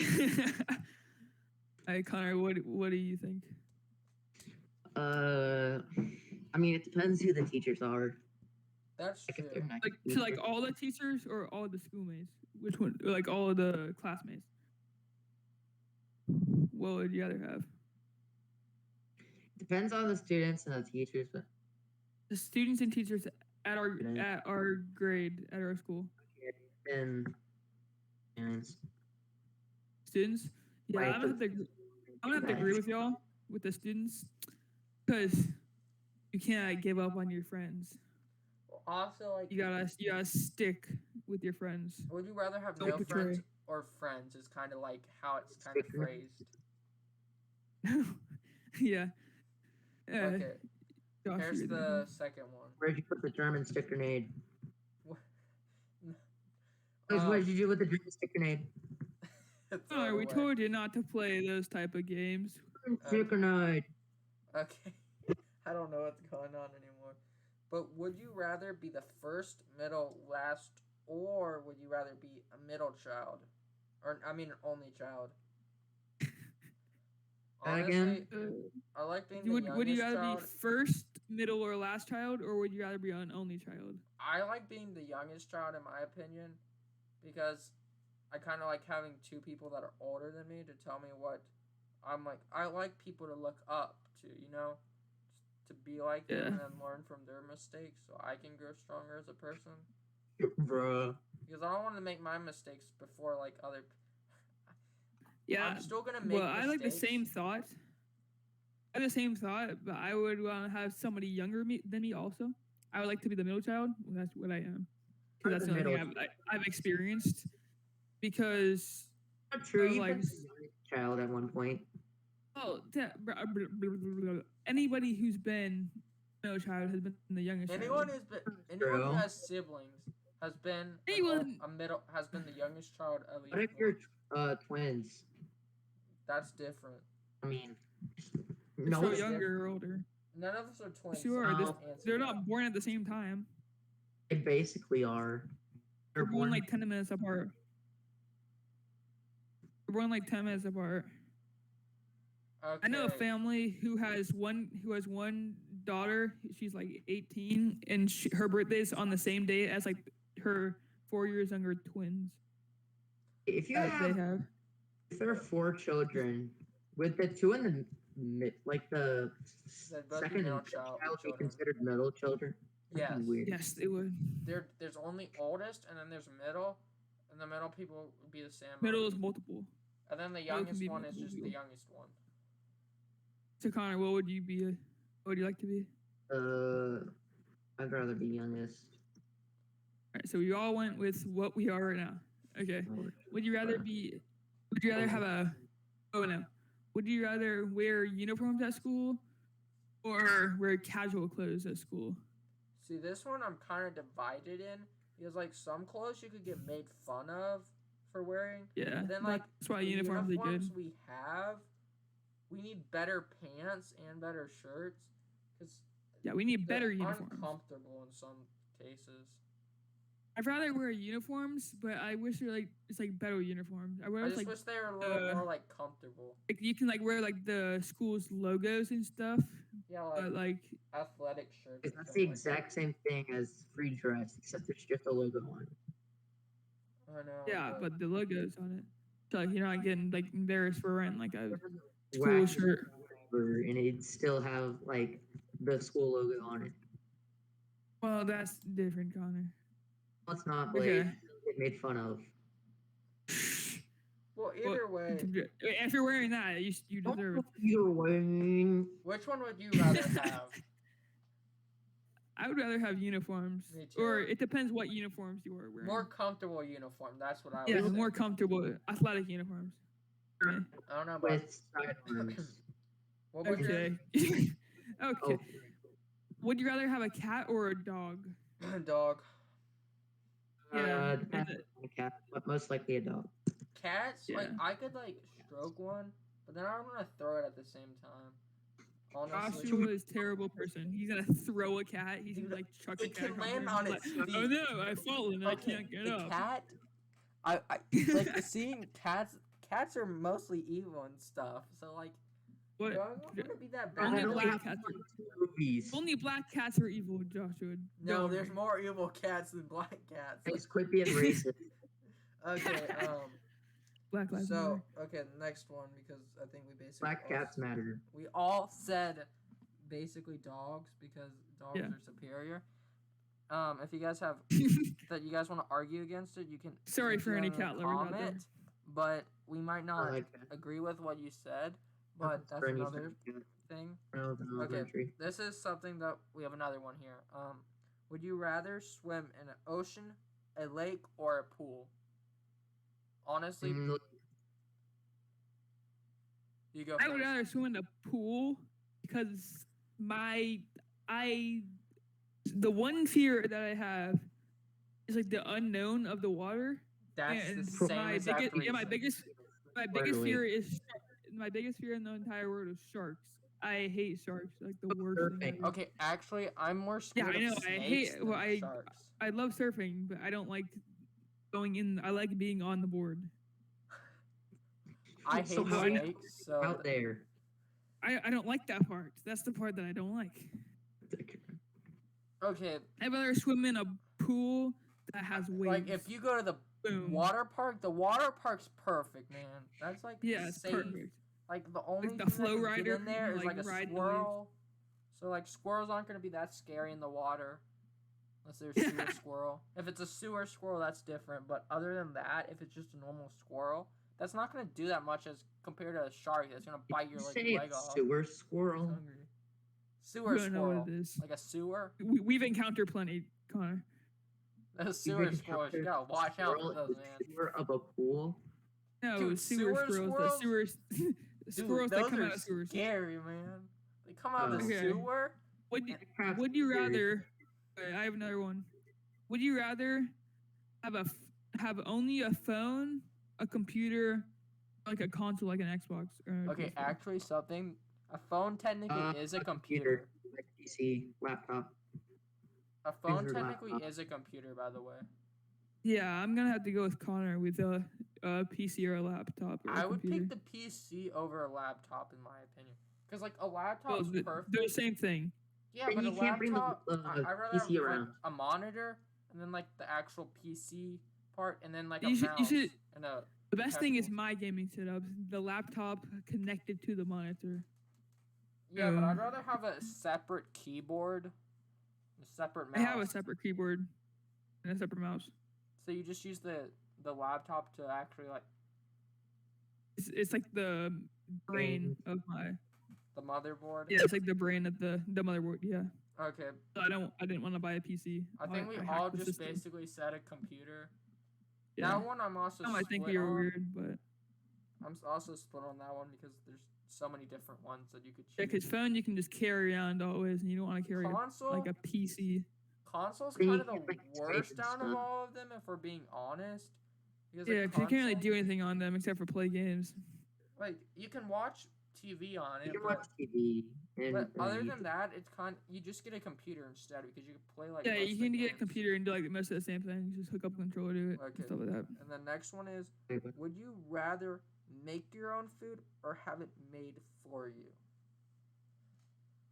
a teacher's pet. All right, Connor, what do you think? I mean, it depends who the teachers are. That's Like, true. if they're nice Like to like teachers- all the teachers or all the schoolmates? Which one? Or like all of the classmates? What would you rather have? depends on the students and the teachers, but The students and teachers at our Yeah. grade at our school. then parents. Students. Yeah, Right, I'm gonna have to agree with y'all with the students, because you can't give up on your friends. Also, like, You gotta stick with your friends. would you rather have Don't no betray. friends or friends? Is kind of like how it's kind of Sticker. phrased. Yeah. Okay, Josh, here's read the that second one. Where'd you put the German stick grenade? Guys, Um, what did you do with the German stick grenade? one. throw it Connor, we away. told you not to play those type of games. Stick grenade. Okay. I don't know what's going on anymore. But would you rather be the first, middle, last, or would you rather be a middle child? Or, I mean, an only child? Again? I like being the Would you youngest rather child. be first, middle, or last child, or would you rather be an only child? I like being the youngest child, in my opinion, because I kind of like having two people that are older than me to tell me what I'm like. I like people to look up to, you know, to be like them Yeah. and then learn from their mistakes so I can grow stronger as a person. Bruh. Because I don't want to make my mistakes before like other. Yeah. I'm still gonna make. Well, I like the mistakes. same thought. I have the same thought, but I would want to have somebody younger than me also. I would like to be the middle child. Well, that's what I am. I'm Because that's the the only thing middle I've experienced. Because Not true. Oh, You like- like the youngest child at one point. oh, anybody who's been middle child has been the youngest Anyone child. who's been, anyone who True. has siblings has been Anyone- a middle has been the youngest child at least. What if once. you're twins? That's different. I mean, They're no, so it's younger or older. None of us are twins. Sure, so No. just answer They're that. not born at the same time. they basically are. They're born like 10 minutes apart. They're born like 10 minutes apart. Okay. I know a family who has one daughter. She's like 18, and her birthday's on the same day as like her 4 years younger twins If you that have, they have. if there are 4 children, with the 2 in the like the They'd both be second middle and fifth child child be children. considered middle children? That'd be Yes. weird. Yes, they would. There's only oldest, and then there's middle, and the middle people would be the same. Middle is multiple. And then the middle can youngest be one is multiple just the people. youngest one. So Connor, what would you be? What would you like to be? I'd rather be youngest. All right, so we all went with what we are right now. Okay. Would you rather be? Would you rather have a? Oh no. Would you rather wear uniforms at school, or wear casual clothes at school? See, this one I'm kind of divided in because like some clothes you could get made fun of for wearing. Yeah. And then like that's why the uniforms are uniforms good. we need better pants and better shirts because Yeah, we need better they're uniforms. uncomfortable in some cases. I'd rather wear uniforms, but I wish they're like it's like better uniforms. I I wish just like wish they were a little more like comfortable. you can like wear like the school's logos and stuff, Yeah, but like athletic shirts. Because and that's the stuff like exact same thing as free dress, except there's just a logo on it. that. I know. yeah, but the logos on it, so like you're not getting like embarrassed for wearing like a school Whack shirt. whatever, and it'd still have like the school logo on it. Well, that's different, Connor. Let's not Blade. Okay. Get made fun of. Well, either way, If you're wearing that, you deserve it. Either way. which one would you rather have? I would rather have uniforms, Me too. or it depends what uniforms you are wearing. More comfortable uniform. That's what I would yeah, say. more comfortable athletic uniforms. For me. I don't know about. With sidearms. What would you? Okay. okay. Oh, Would you rather have a cat or a dog? Dog. Yeah, depends on the cat, but most likely a dog. Cats, like Yeah. I could like stroke one, but then I don't want to throw it at the same time. Honestly, Joshua is a terrible person. He's gonna throw a cat. He's gonna like chuck a it cat. can across land the on room. its Like, feet. oh no, I've fallen. I Okay, can't get the up. cat. I like seeing cats. Cats are mostly evil and stuff. So like, What? do I want them to be that I bad? Only don't black like cats. movies. Only black cats are evil, Joshua. No, Don't there's worry. more evil cats than black cats. It's quit being racist. Okay. Black lives So matter. okay, next one because I think we basically Black all cats matter. we all said basically dogs because dogs Yeah. are superior. If you guys have that you guys want to argue against it, you can. Sorry mention for it any in the cat lovers out there. comment, but we might I not like that. agree with what you said. But that's For any another cat thing. when I was in elementary. This is something that we have another one here. Would you rather swim in an ocean, a lake, or a pool? Honestly, Mm, you go I would first. rather swim in the pool because the one fear that I have is like the unknown of the water. That's and the same my exact biggest, yeah, my reason. biggest Literally. fear is my biggest fear in the entire world is sharks. I hate sharks, like the worst thing Perfect. ever. Okay, actually, I'm more scared I know, of I snakes hate- than well, I- sharks. I love surfing, but I don't like going in. I like being on the board. I hate So how do you- snakes, so Out there. I don't like that part. That's the part that I don't like. okay. I'd rather swim in a pool that has waves. Like if you go to the Boom. water park, the water park's perfect, man. That's like Yeah, it's safe. perfect. Like the only the thing flow that can rider, get in there you is can, like a like, ride the waves. squirrel. So like squirrels aren't gonna be that scary in the water, unless there's a sewer squirrel. If it's a sewer squirrel, that's different. But other than that, if it's just a normal squirrel, that's not gonna do that much as compared to a shark that's gonna bite your Say leg it's off. sewer It's squirrel. hungry. You Sewer don't know squirrel, what it is. like a sewer. We've encountered plenty, Connor. A sewer squirrel. You gotta watch out for those, man. Sewer of a pool. No, Dude, sewer sewer squirrels. squirrels? The sewers. Dude, squirrels that those come are out of sewers. scary, man. They come out of the Okay. sewer. Would you, Minecraft's would you scary. rather? I have another one. Would you rather have only a phone, a computer, like a console, like an Xbox? Or a Okay, PS4? actually, something. A phone technically is a computer. Like PC, laptop. A phone Computer, technically laptop. is a computer, by the way. Yeah, I'm gonna have to go with Connor with a PC or a laptop. Or a I would computer. pick the PC over a laptop, in my opinion. Because, like, a Well, laptop's perfect. they're the same thing. Yeah, Then but you a can't bring the, laptop, I'd rather PC have, like, around. a monitor, and then, like, the actual PC part, and then, like, a You should- you mouse, should- and a... The best thing is Headphones. my gaming setup. The laptop connected to the monitor. Yeah, but Yeah. I'd rather have a separate keyboard, a separate I mouse. have a separate keyboard and a separate mouse. So you just use the laptop to actually like It's like the brain of my. the motherboard. Yeah, it's like the brain of the motherboard. Yeah. Okay. So I didn't want to buy a PC. I think we hacked all the just system. basically said a computer. Yeah. That one I'm also Some I think split we were on. weird, but I'm also split on that one because there's so many different ones that you could choose. yeah, because phone you can just carry around always, and you don't want to carry Console, like a PC. console's Then you kind of the can, like, type worst and out of stuff. all of them, if we're being honest. Because Yeah, like, because you can't really console, do anything on them except for play games. like you can watch TV on You it, can but, watch TV and other you than that, it's you just get a computer instead because you can play like Yeah, most you of the can get a games. computer and do like most of the same thing. Just hook up a controller to it Okay. and stuff like that. And the next one is, Wait, what? would you rather make your own food or have it made for you?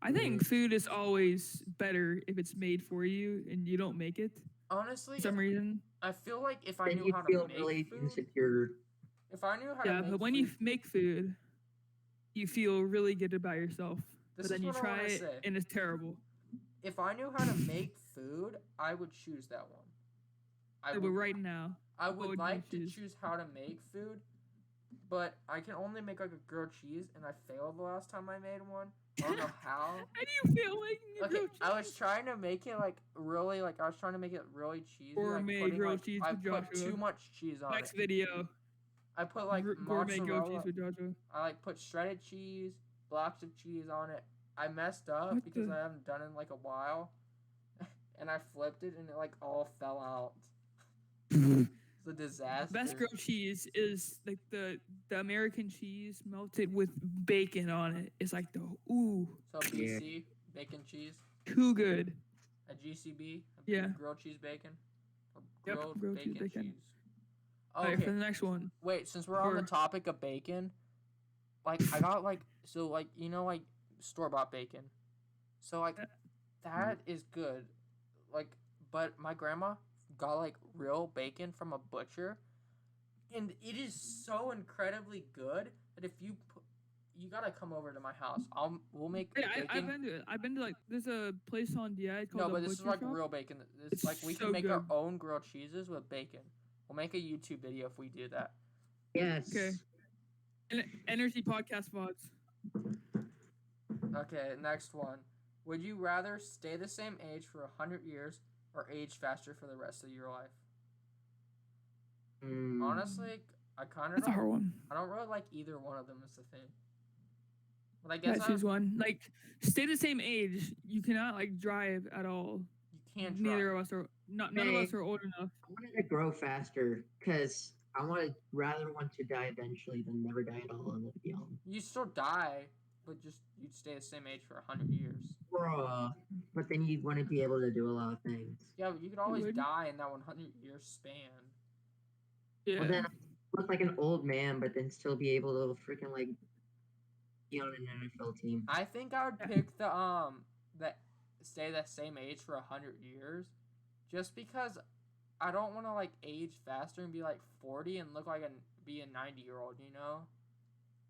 I think food is always better if it's made for you and you don't make it Honestly, for some reason. I feel like if I Then knew you how to feel make really food, insecure. if I knew how to Yeah, make but when food, you make food, you feel really good about yourself. this But then is you what I try wanna it say. and it's terrible. If I knew how to make food, I would choose that one. I But would, right now, I what would would you like to choose? choose how to make food, but I can only make like a grilled cheese, and I failed the last time I made one. I don't know how. how do you feel like Okay, I was trying to make it like really, like I was trying to make it really cheesy. Gourmet like putting, grilled like, cheese I with put Joshua. too much cheese on next it. video? I put like Gourmet grilled mozzarella. cheese with Joshua. I like put shredded cheese, blocks of cheese on it. I messed up What because the- I haven't done it in like a while, and I flipped it and it like all fell out. It's a disaster. Best grilled cheese is like the American cheese melted with bacon on it. It's like the ooh, So BC bacon cheese, too good. a GCB, Yeah. grilled cheese bacon, or Yep, grilled, grilled cheese bacon, bacon. cheese. Alright, Okay, for the next one. wait. Since we're on the Or- topic of bacon, like I got like so like you know like store bought bacon, so like that is good, like but my grandma got like real bacon from a butcher, and it is so incredibly good that if you you gotta come over to my house. We'll make Yeah, bacon. I've been to it. I've been to like there's a place on DI called No, the but this is Butcher like Shop. real bacon. This It's like we so can make our good. own grilled cheeses with bacon. We'll make a YouTube video if we do that. Yes. Okay. Energy podcast VODs. Okay, next one. Would you rather stay the same age for 100 years or age faster for the rest of your life? Mm, Honestly, I kind of That's a hard one. I don't really like either one of them is the thing. But I I guess choose one. Like, stay the same age. You cannot like drive at all. you can't Neither drive. of us are. None of us are old enough. I wanted to grow faster because I rather want to die eventually than never die at all and live young. You still die, but just you'd stay the same age for 100 years. Bruh. But then you wouldn't be able to do a lot of things. Yeah, but you could always would. die in that 100 year span. Yeah. Well, then I look like an old man, but then still be able to freaking like be on an NFL team. I think I would pick the stay the same age for 100 years, just because I don't want to like age faster and be like 40 and look like be a 90-year-old, you know?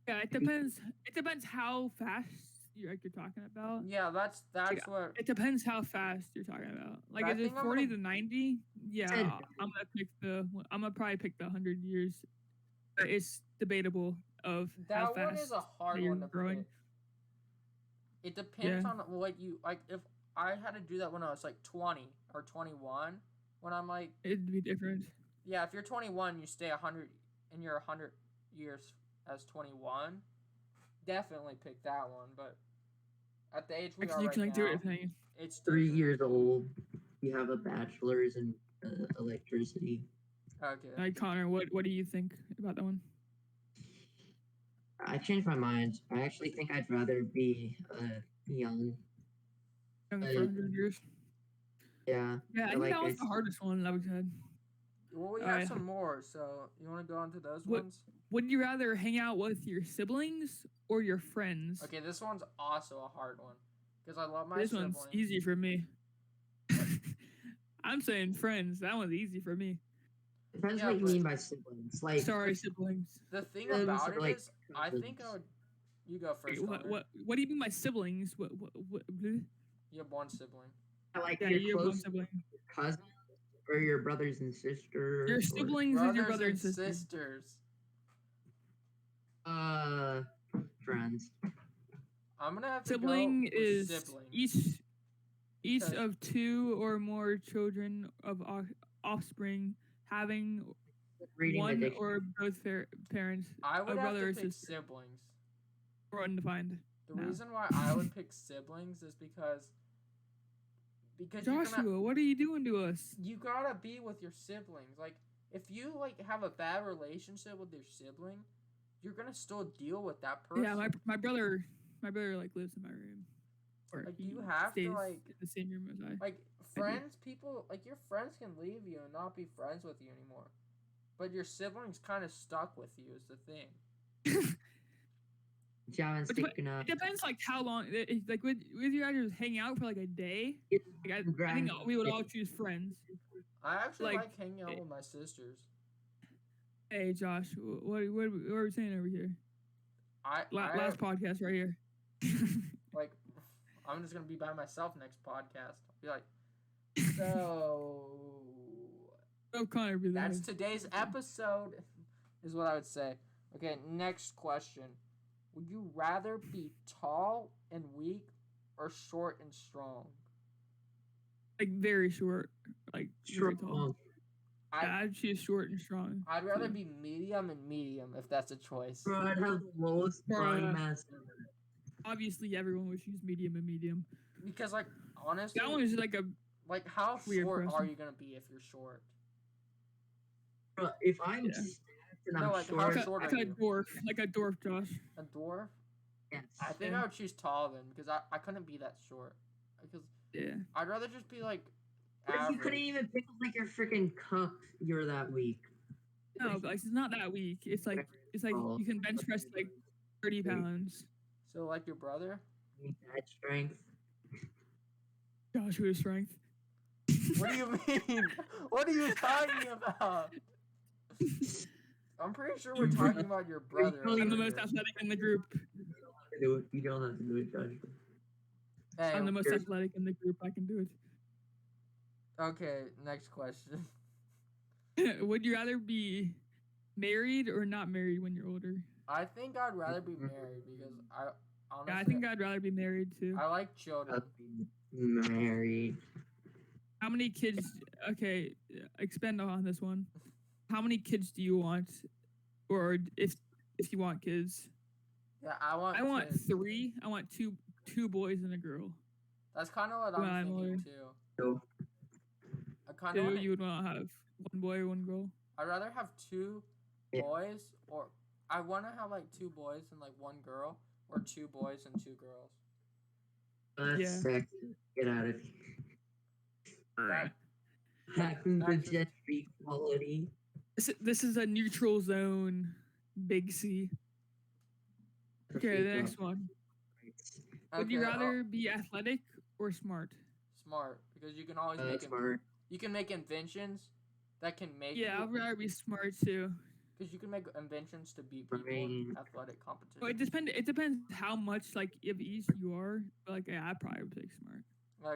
Yeah, it depends. It depends how fast you're talking about. Yeah, that's what. It depends how fast you're talking about. Like, I is it think I'm 40 gonna- to 90? Yeah, Said- I'm gonna probably pick the 100 years. But it's debatable of how That fast. one is a hard you're one to growing. pick. It depends Yeah. on what you like. If I had to do that when I was like 20 or 21, when I'm like, It'd be different. yeah, if you're 21, you stay 100 and you're 100 years as 21. Definitely pick that one, but at the age we Because are you right can like do now, everything. it's 3 different. years old. You have a bachelor's in electricity. Okay. Like Connor, what do you think about that one? I changed my mind. I actually think I'd rather be young. Young for Uh, 100 years. Yeah. Yeah, I I think like that was it. the hardest one that we had. Well, we have Alright. some more, so you want to go on to those What- ones? Would you rather hang out with your siblings or your friends? Okay, this one's also a hard one because I love my This siblings. one's easy for me. I'm saying friends. That one's easy for me. Depends Yeah, what you but- mean by siblings. Like, Sorry, siblings. The thing Siblings about are it like is, I think I cousins. would You go first. Wait, Connor. what do you mean my siblings? Bleh? You have one sibling. Like Yeah, your you have one close sibling. cousins or your brothers and sisters. Your or- siblings is your brother and sister. sisters. Friends. I'm gonna have to Sibling go with is siblings. each Because- of two or more children of offspring having Reading one addiction. or both parents I would have brother to or pick sister. siblings. or undefined. The No. reason why I would pick siblings is because you're gonna, Joshua, what are you doing to us? you gotta be with your siblings. Like if you like have a bad relationship with your sibling, you're gonna still deal with that person. Yeah, my brother like lives in my room. Or Like, he you have to, stays like- in the same room as I. Like friends, people like your friends can leave you and not be friends with you anymore, but your siblings kind of stuck with you is the thing. John's But- sticking up. It depends like how long. Like with you guys just hang out for like a day. Like, I think we would all choose friends. I actually Like, like hanging out with my sisters. Hey Josh, what are we saying over here? I Last podcast right here. like I'm just gonna be by myself next podcast. I'll be like, so Oh, Connor, be that's there. today's episode, is what I would say. Okay, next question. Would you rather be tall and weak or short and strong? Like very short, like very tall. Strong. Yeah, I'd choose short and strong. I'd rather too. be medium and medium if that's a choice. Bro, I'd have the lowest body Bruh. mass ever. Obviously, everyone would choose medium and medium. Because like honestly, That one is like a like how weird short are question. you gonna be if you're short? Bro, if I'm Yeah. stacked and No, I'm like, how short, short like are a you? dwarf, like a dwarf, Josh. A dwarf? yes. I think Yeah. I would choose tall then because I couldn't be that short. Because Yeah. I'd rather just be like What if you couldn't average. even pick up like your freaking cup? You're that weak. No, but like, it's not that weak. It's like Oh. you can bench press like 30 pounds. So like your brother? Need that strength. Joshua's strength. What do you mean? What are you talking about? I'm pretty sure we're talking about your brother. I'm I'm over the most here. athletic in the group. Do it. You don't have to do it, Josh. Hey, I'm the most here's- athletic in the group. I can do okay, next question. it. Would you rather be married or not married when you're older? I think I'd rather be married because I honestly Yeah, I think I'd rather be married too. I like children. Married. How many kids? Okay, expand on this one. How many kids do you want, or if you want kids? Yeah, I want I want kids. 3. I want two boys and a girl. That's kind of what Well, I'm I'm thinking older. too. So, I kind of 2, want you would want to have 1 boy, 1 girl. I'd rather have 2 Yeah. boys, or I want to have like 2 boys and like 1 girl, or 2 boys and 2 girls. that's Yeah. sexy. Get out of here. That, Hacking the that's just- gender equality. This is a neutral zone, big C. Okay, the next one. Would you okay, rather be athletic or smart? smart because you can always make Smart. you can make inventions that can make Yeah, I'd you rather be smart too. because you can make inventions to beat For people in me- athletic competition. Well, it depends how much like of ease you are. But like, yeah, I'd probably pick smart.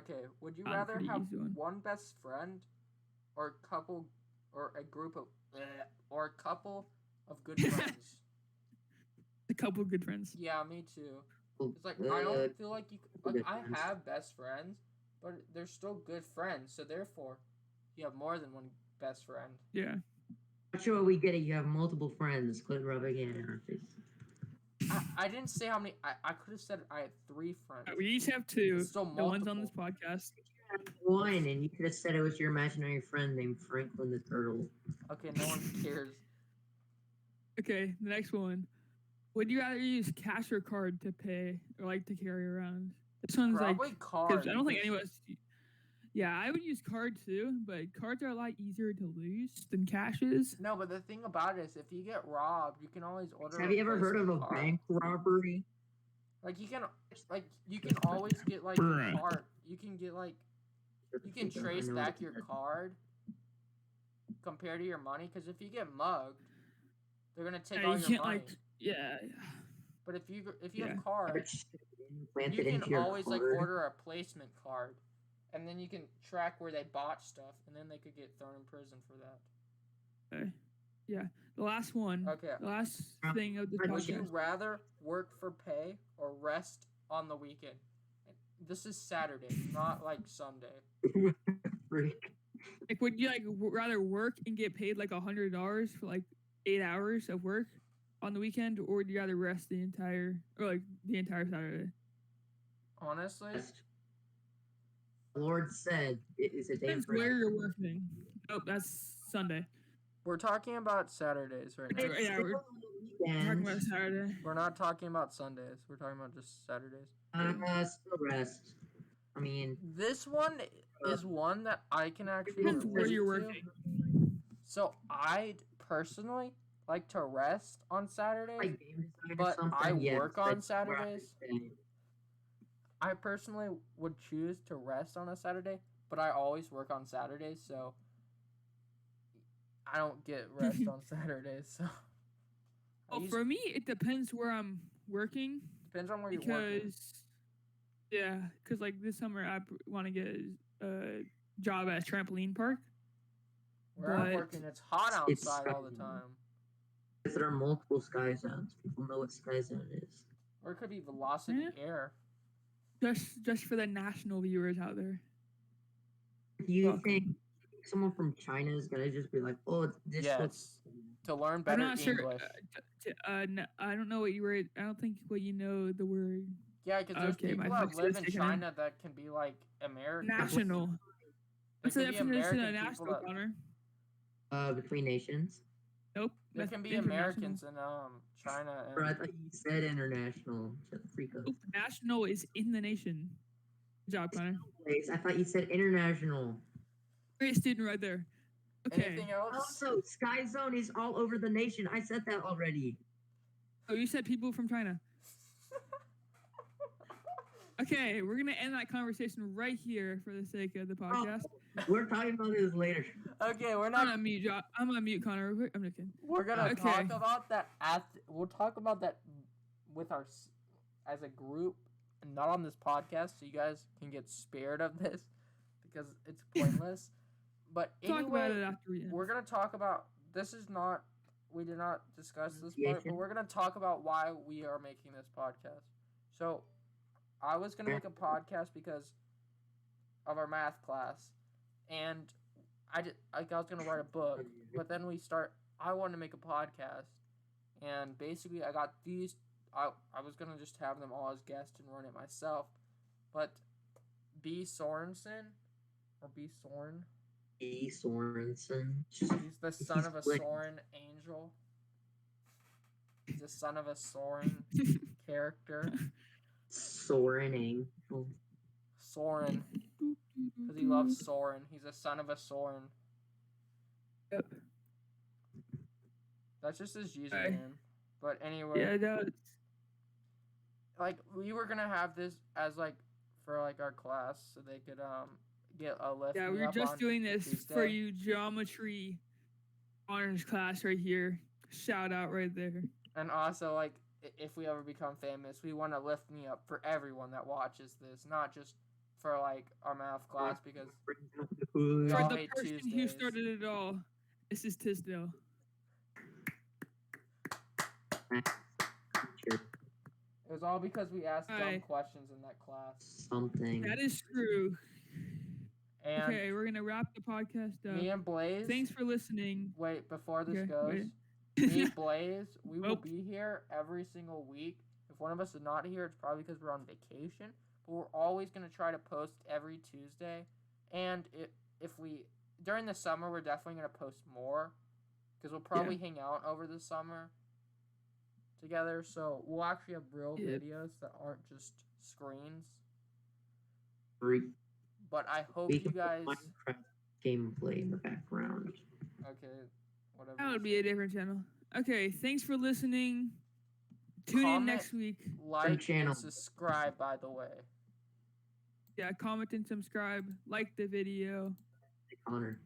Okay, would you I'm rather pretty have easy one. one best friend, or a couple, or a group of, or a couple of good friends? A couple good friends. Yeah, me too. It's like I don't feel like you. Like good I friends. have best friends, but they're still good friends. So therefore, you have more than one best friend. Yeah. Not sure we get it. You have multiple friends. Quit rubbing it in our face. I didn't say how many. I could have said I had 3 friends. We each have 2. It's still The ones on this multiple. podcast. One, and you could have said it was your imaginary friend named Franklin the Turtle. Okay, no one cares. Okay, the next one. Would you rather use cash or card to pay or like to carry around? This one's Probably like card. because I don't think because- any of us. Yeah, I would use card too, but cards are a lot easier to lose than cash is. No, but the thing about it is, if you get robbed, you can always order. Have you ever heard of a replacement card. bank robbery? Like you can always get like your Bruh. card. You can get like you can I trace know back what your you're- card compared to your money. Because if you get mugged, they're gonna take Yeah, all you your can't money. like yeah. But if you Yeah. have cards, It's you implanted can into your always like card. order a placement card, and then you can track where they bought stuff, and then they could get thrown in prison for that. Okay. Yeah. The last one. Okay. The last thing of this Would you podcast. rather work for pay or rest on the weekend? This is Saturday, not like Sunday. Freak. Like, would you like rather work and get paid like $100 for like 8 hours of work on the weekend, or would you rather rest the entire Saturday? Honestly, The Lord said it is a day Depends for where you're working. Nope, that's Sunday. we're talking about Saturdays right now. It's Yeah, still we're on the Talking weekend. about Saturday. We're not talking about Sundays. We're talking about just Saturdays. Still rest. I mean, This one is one that I can actually Depends where relate you're to. working. So I personally like to rest on Saturdays, like game design or but something. I yes, work on that's where I Saturdays. say. I personally would choose to rest on a Saturday, but I always work on Saturdays, so I don't get rest on Saturdays. So Well, for me, it depends where I'm working depends on where you're working. because like this summer I want to get a job at a trampoline park. Where I'm but working, it's hot it's outside all the Sky Zone. time. Because there are multiple sky zones. People know what sky zone is. Or it could be velocity air. Just for the national viewers out there. Do you Welcome. think someone from China is gonna just be like, "Oh, this Yes. looks To learn I'm better not sure. English. I don't know what you were. I don't think what you know the word Yeah, because there's okay, my people that voice live is in taken in. China that can be like American. national. They What's the can be definition of American people national, that Connor? between nations?" Nope. there that's can be international. Americans in China Or I and thought you said international. Shut the freak up. Nope, national is in the nation. Good job, Connor. Anyways, I thought you said international. Great student right there. Okay. anything else. Also, Sky Zone is all over the nation. I said that already. Oh, you said people from China. Okay, we're gonna end that conversation right here for the sake of the podcast. We're talking about this later. Okay, we're I'm not. on mute, I'm on mute, Connor. I'm just kidding. We're gonna Okay. talk about that we'll talk about that with as a group, and not on this podcast, so you guys can get spared of this because it's pointless. But Talk about it anyway, after we end. we're gonna talk about. This is not. We did not discuss this part, but Pronunciation. we're gonna talk about why we are making this podcast. So, I was gonna make a podcast because of our math class, and I was gonna write a book, but then I wanted to make a podcast, and basically I got these. I was gonna just have them all as guests and run it myself, but B. Sorensen or B. Soren. E. Sorensen. He's the son of a He's Soren angel. He's the son of a Soren character. Soren Angel. Soren, because he loves Soren. He's a son of a Soren. Yep. That's just his username. But anyway, Yeah, no, like we were gonna have this as like for like our class, so they could get a lift. yeah, me we're up just on doing this for Tuesday. you, geometry honors class right here. Shout out right there. And also, like, if we ever become famous, we want to lift me up for everyone that watches this, not just for like our math class, because Who- We For all the hate person who Tuesdays. started it all, this is Tisdale. it was all because we asked dumb Alright. questions in that class. Something. That is true. And Okay, we're gonna wrap the podcast me up. and Blaze. Thanks for listening. Wait, before this Okay, goes, wait. me and Blaze, we will Nope. be here every single week. If one of us is not here, it's probably because we're on vacation. But we're always gonna try to post every Tuesday. And if we during the summer, we're definitely gonna post more because we'll probably hang out over the summer together. So we'll actually have real Yep. videos that aren't just screens. Freak. But I hope We you can put guys. Minecraft gameplay in the background. Okay, whatever. That you would be a say. different channel. Okay, thanks for listening. Tune in Comment. next week. Like channel. and subscribe, by the way. Yeah, comment and subscribe. Like the video. Connor.